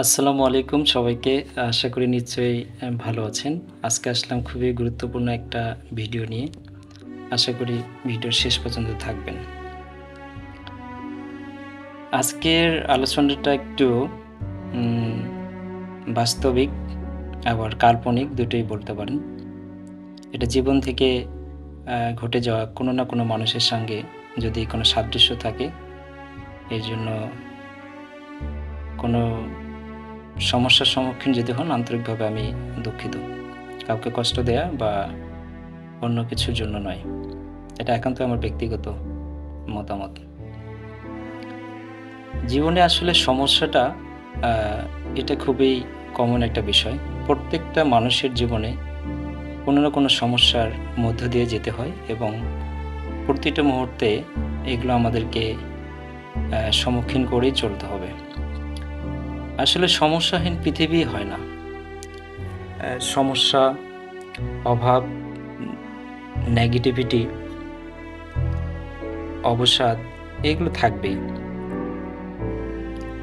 আসসালামু আলাইকুম সবাইকে। আশা করি নিশ্চয়ই ভালো আছেন। আজকে আসলাম খুবই গুরুত্বপূর্ণ একটা ভিডিও নিয়ে। আশা করি ভিডিওর শেষ পর্যন্ত থাকবেন। আজকের আলোচনাটা একটু উম বাস্তবিক আবার কাল্পনিক দুটোই বলতে পারেন। এটা জীবন থেকে ঘটে যাওয়া কোনো না কোনো মানুষের সঙ্গে যদি কোনো সাদৃশ্য থাকে, এজন্য কোনো সমস্যার সম্মুখীন যদি হন আন্তরিকভাবে আমি দুঃখিত। কাউকে কষ্ট দেয়া বা অন্য কিছুর জন্য নয়। এটা একান্ত আমার ব্যক্তিগত মতামত। জীবনে আসলে সমস্যাটা এটা খুবই কমন একটা বিষয়। প্রত্যেকটা মানুষের জীবনে কোনো না কোনো সমস্যার মধ্য দিয়ে যেতে হয় এবং প্রতিটা মুহূর্তে এগুলো আমাদেরকে সম্মুখীন করেই চলতে হবে। আসলে সমস্যাহীন পৃথিবী হয় না। সমস্যা, অভাব, নেগেটিভিটি, অবসাদ এগুলো থাকবেই।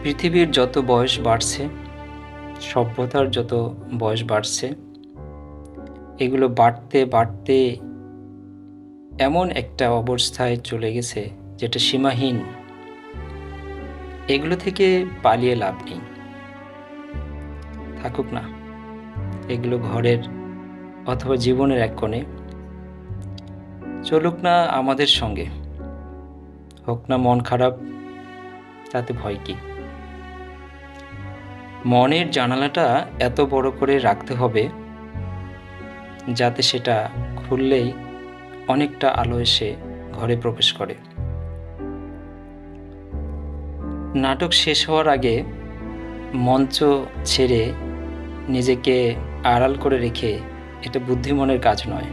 পৃথিবীর যত বয়স বাড়ছে, সভ্যতার যত বয়স বাড়ছে, এগুলো বাড়তে বাড়তে এমন একটা অবস্থায় চলে গেছে যেটা সীমাহীন। এগুলো থেকে পালিয়ে লাভ নেই। থাকুক না এগুলো ঘরের অথবা জীবনের এক কোণে, চলুক না আমাদের সঙ্গে। হোক না মন খারাপ, তাতে ভয় কি? মনের জানালাটা এত বড় করে রাখতে হবে যাতে সেটা খুললেই অনেকটা আলো এসে ঘরে প্রবেশ করে। নাটক শেষ হওয়ার আগে মঞ্চ ছেড়ে নিজেকে আড়াল করে রেখে এটা বুদ্ধিমানের কাজ নয়।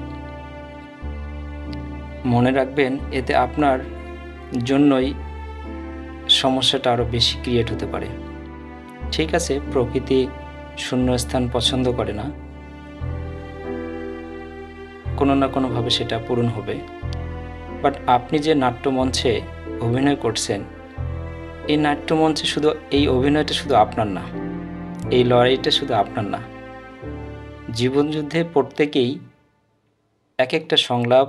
মনে রাখবেন, এতে আপনার জন্যই সমস্যাটা আরও বেশি ক্রিয়েট হতে পারে। ঠিক আছে, প্রকৃতি শূন্যস্থান পছন্দ করে না, কোনো না কোনোভাবে সেটা পূরণ হবে। বাট আপনি যে নাট্যমঞ্চে অভিনয় করছেন, এই নাট্যমঞ্চে শুধু এই অভিনয়টা শুধু আপনার না, এই লড়াইটা শুধু আপনার না। জীবনযুদ্ধে প্রত্যেকেই এক একটা সংলাপ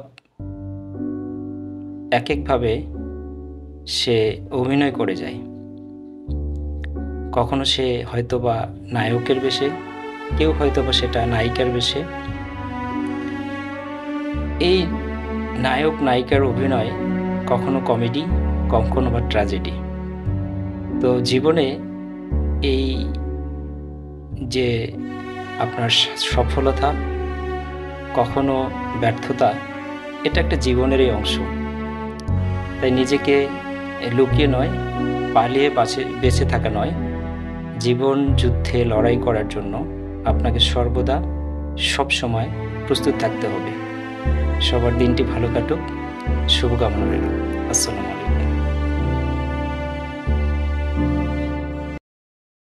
এক একভাবে সে অভিনয় করে যায়। কখনো সে হয়তোবা নায়কের বেশে, কেউ হয়তোবা সেটা নায়িকার বেশে। এই নায়ক নায়িকার অভিনয় কখনো কমেডি, কখনো বা ট্র্যাজেডি। তো জীবনে এই যে আপনার সফলতা, কখনো ব্যর্থতা, এটা একটা জীবনেরই অংশ। তাই নিজেকে লুকিয়ে নয়, পালিয়ে বেঁচে থাকা নয়, জীবন যুদ্ধে লড়াই করার জন্য আপনাকে সর্বদা সবসময় প্রস্তুত থাকতে হবে। সবার দিনটি ভালো কাটুক, শুভকামনা রইল। আসসালামু আলাইকুম।